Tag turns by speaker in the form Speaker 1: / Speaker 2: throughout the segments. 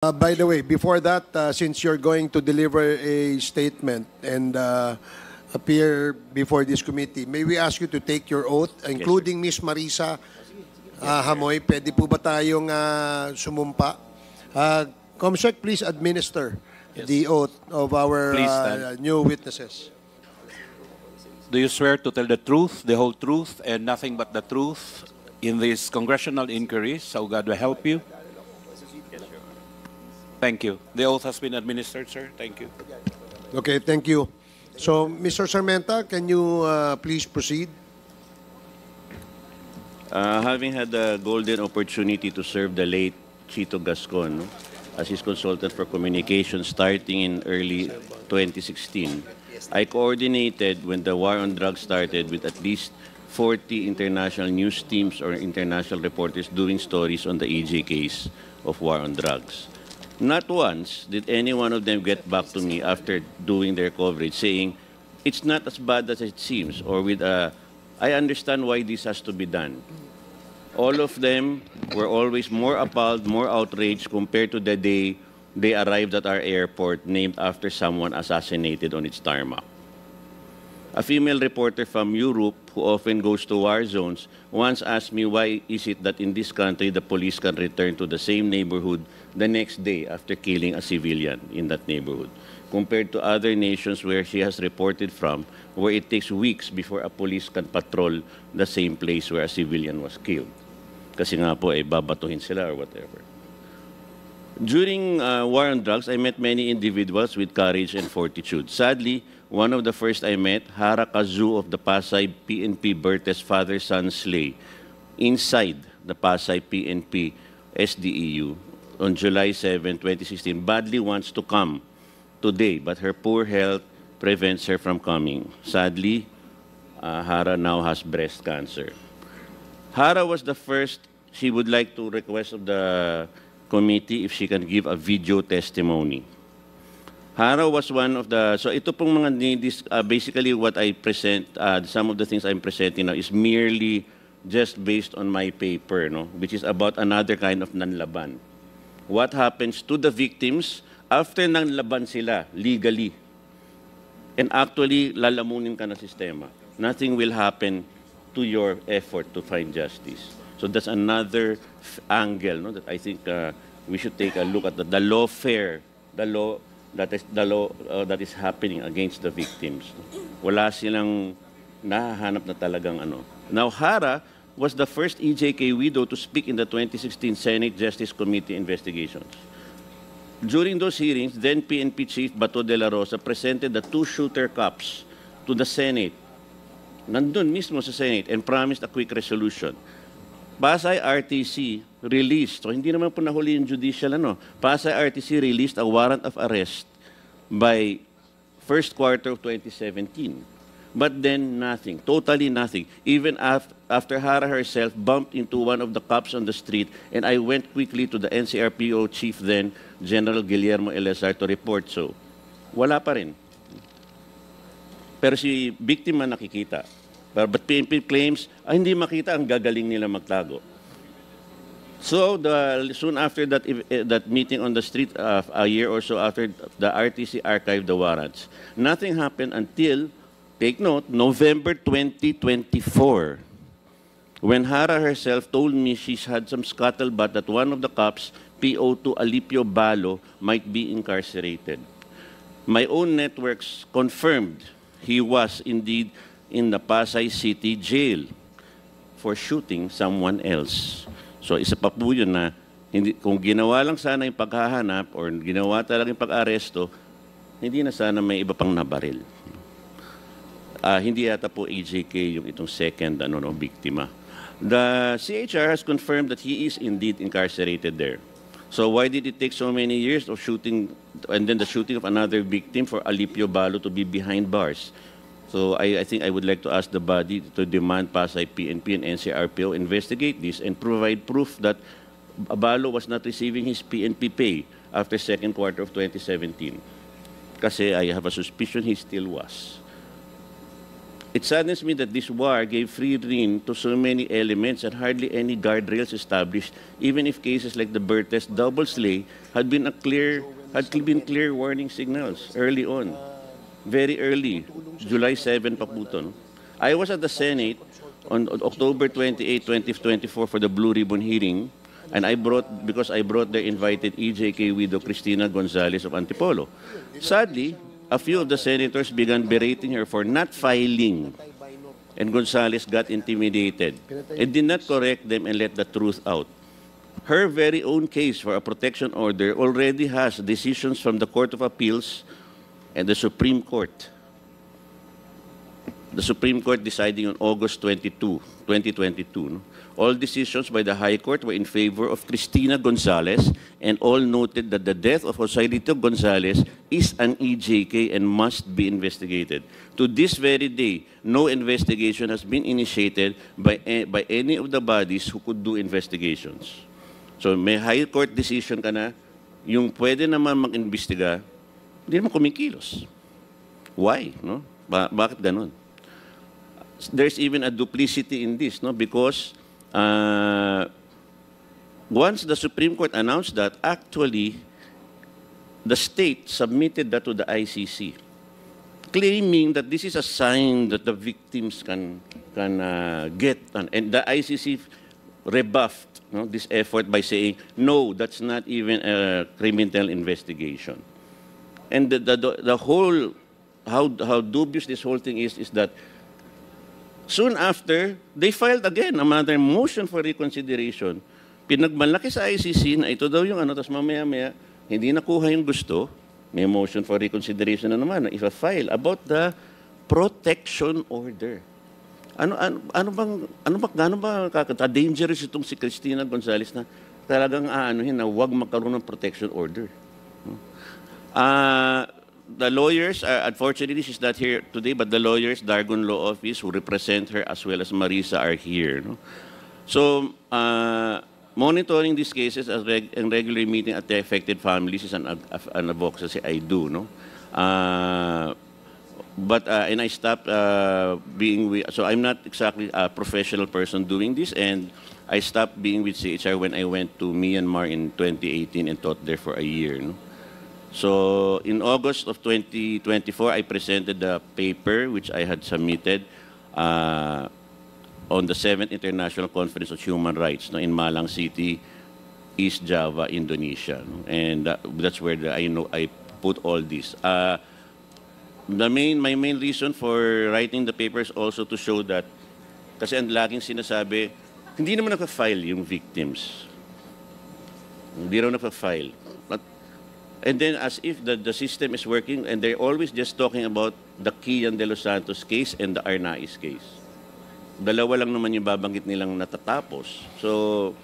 Speaker 1: By the way, before that, since you're going to deliver a statement and appear before this committee, may we ask you to take your oath, including Miss Marisa Hamoy? Pwede po ba tayong sumumpa? Comsec, please administer the oath of our new witnesses.
Speaker 2: Do you swear to tell the truth, the whole truth, and nothing but the truth in this congressional inquiry, so God will help you? Thank you. The oath has been administered, sir. Thank you.
Speaker 1: Okay, thank you. So, Mr. Sarmenta, can you please proceed?
Speaker 3: Having had the golden opportunity to serve the late Chito Gascon as his consultant for communications starting in early 2016, I coordinated when the war on drugs started with at least 40 international news teams or international reporters doing stories on the EJ case of war on drugs. Not once did any one of them get back to me after doing their coverage saying, it's not as bad as it seems, or with a, I understand why this has to be done. All of them were always more appalled, more outraged compared to the day they arrived at our airport named after someone assassinated on its tarmac. A female reporter from Europe who often goes to war zones once asked me why is it that in this country the police can return to the same neighborhood the next day after killing a civilian in that neighborhood, compared to other nations where she has reported from, where it takes weeks before a police can patrol the same place where a civilian was killed. Kasi nga po, babatuhin sila or whatever. During war on drugs, I met many individuals with courage and fortitude. Sadly, one of the first I met, Hara Kazu of the Pasay PNP Bertes father-son slay, inside the Pasay PNP SDEU on July 7, 2016, badly wants to come today, but her poor health prevents her from coming. Sadly, Hara now has breast cancer. Hara was the first. She would like to request of the committee if she can give a video testimony. Hara was one of the, so ito pong mga, basically what I present, some of the things I'm presenting now is merely just based on my paper, no? Which is about another kind of nanlaban. What happens to the victims after nanlaban sila legally? And actually, lalamunin ka na sistema. Nothing will happen to your effort to find justice. So that's another angle, no, that I think we should take a look at the lawfare, the law that is happening against the victims. Wala silang nahahanap na talagang ano. Now, Hara was the first EJK widow to speak in the 2016 Senate Justice Committee investigations. During those hearings, then PNP Chief Bato de la Rosa presented the two shooter cops to the Senate, nandun mismo sa Senate, and promised a quick resolution. Pasay RTC released, so hindi naman po nahuli yung judicial ano, Pasay RTC released a warrant of arrest by first quarter of 2017. But then nothing, totally nothing. Even after Hara herself bumped into one of the cops on the street, and I went quickly to the NCRPO chief then, General Guillermo Elazar, to report. So, wala pa rin. Pero si biktima nakikita. But PNP claims, hindi makita, ang gagaling nila magtago. So, soon after that meeting on the street, a year or so after, the RTC archived the warrants. Nothing happened until, take note, November 2024, when Hara herself told me she's had some scuttlebutt that one of the cops, PO2 Alipio Balo, might be incarcerated. My own networks confirmed he was indeed in the Pasay City Jail for shooting someone else. So isa pa po yun na hindi, kung ginawa lang sana yung paghahanap or ginawa talaga yung pag-aresto, hindi na sana may iba pang nabaril. Hindi yata po EJK yung itong second biktima. The CHR has confirmed that he is indeed incarcerated there. So why did it take so many years of shooting and then the shooting of another victim for Alipio Balo to be behind bars? So I think I would like to ask the body to demand Pasay PNP and NCRPO investigate this and provide proof that Balo was not receiving his PNP pay after second quarter of 2017. Kasi I have a suspicion he still was. It saddens me that this war gave free rein to so many elements and hardly any guardrails established, even if cases like the Bertes double slay had been clear warning signals early on, very early, July 7 pa po to, no? I was at the Senate on October 28, 2024 for the Blue Ribbon hearing, and because I brought the invited EJK widow Cristina Gonzalez of Antipolo. Sadly, a few of the senators began berating her for not filing, and Gonzalez got intimidated and did not correct them and let the truth out. Her very own case for a protection order already has decisions from the Court of Appeals and the Supreme Court. The Supreme Court deciding on August 22, 2022. No? All decisions by the High Court were in favor of Cristina Gonzalez, and all noted that the death of Joselito Gonzalez is an EJK and must be investigated. To this very day, no investigation has been initiated by any of the bodies who could do investigations. So may High Court decision ka na, yung pwede naman mag-imbestiga, hindi naman kumikilos. Why? No? Bakit ganun? There's even a duplicity in this, no? Because once the Supreme Court announced that, actually, the state submitted that to the ICC, claiming that this is a sign that the victims can get, and the ICC rebuffed, no, this effort by saying, no, that's not even a criminal investigation. And the whole, how dubious this whole thing is that soon after, they filed again another motion for reconsideration. Pinagmalaki sa ICC na ito daw yung ano, tapos mamaya-maya, hindi nakuha yung gusto, may motion for reconsideration na naman, na ifa-file about the protection order. Gaano ba dangerous itong si Cristina Gonzalez na talagang aanuhin na huwag magkaroon ng protection order. The lawyers, unfortunately, she's not here today, but the lawyers, Dargon Law Office, who represent her, as well as Marisa, are here. No? So, monitoring these cases and regularly meeting at the affected families is an advocacy I do. No? And I stopped being with, so I'm not exactly a professional person doing this, and I stopped being with CHR when I went to Myanmar in 2018 and taught there for a year. No? So in August of 2024, I presented the paper which I had submitted on the 7th International Conference on Human Rights, no, in Malang City, East Java, Indonesia. No? And that's where I put all this. My main reason for writing the paper is also to show that, kasi ang laging sinasabi, hindi naman naka-file yung victims. Hindi raw naka-file. And then as if the system is working, and they're always just talking about the Kian de los Santos case and the Arnaiz case. Dalawa lang naman yung babanggit nilang natatapos. So,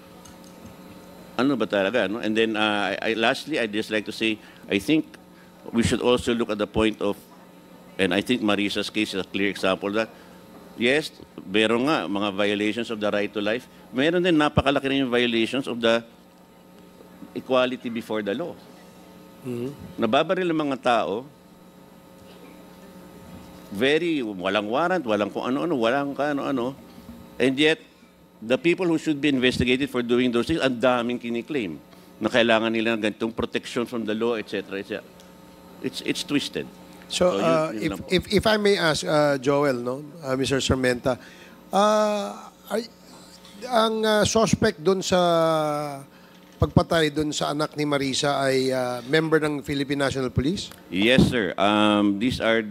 Speaker 3: ano ba talaga? No? And then lastly, I'd just like to say, I think we should also look at the point of, and I think Marisa's case is a clear example that, yes, meron nga mga violations of the right to life, meron din napakalaki rin yung violations of the equality before the law. Nababaril ng mga tao, walang warrant, walang kung ano-ano, walang ano-ano, and yet, the people who should be investigated for doing those things, ang daming kiniklaim na kailangan nila ng ganitong protection from the law, etc. etc. It's twisted.
Speaker 1: So, if I may ask, Joel, no, Mr. Sarmenta, ang suspect doon sa pagpatay doon sa anak ni Marisa ay member ng Philippine National Police?
Speaker 3: Yes, sir. These are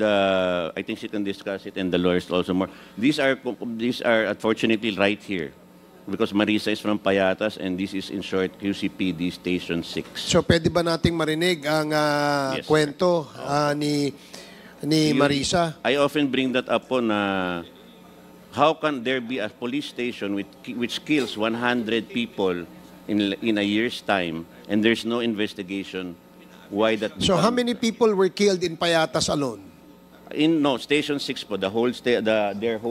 Speaker 3: I think she can discuss it, and the lawyers also more. These are unfortunately right here, because Marisa is from Payatas, and this is in short QCPD Station 6.
Speaker 1: So pwede ba nating marinig ang
Speaker 3: Yes,
Speaker 1: kwento ni Marisa?
Speaker 3: I often bring that up po na how can there be a police station which kills 100 people in a year's time, and there's no investigation why that.
Speaker 1: So how many people were killed in Payatas alone?
Speaker 3: Station 6 po, their whole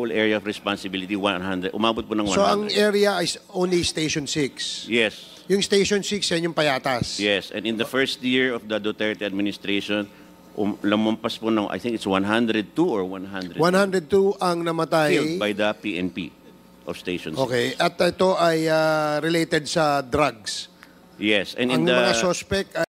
Speaker 3: area of responsibility, 100. Umabot po ng 100.
Speaker 1: So ang area is only Station 6?
Speaker 3: Yes.
Speaker 1: Yung Station 6, yan yung Payatas?
Speaker 3: Yes, and in the first year of the Duterte administration, Lamampas po ng, I think it's 102 or 100.
Speaker 1: 102 ang namatay.
Speaker 3: Killed by the PNP of Station 6.
Speaker 1: Okay. At ito ay related sa drugs.
Speaker 3: Yes. And
Speaker 1: Ang
Speaker 3: in the...
Speaker 1: mga suspect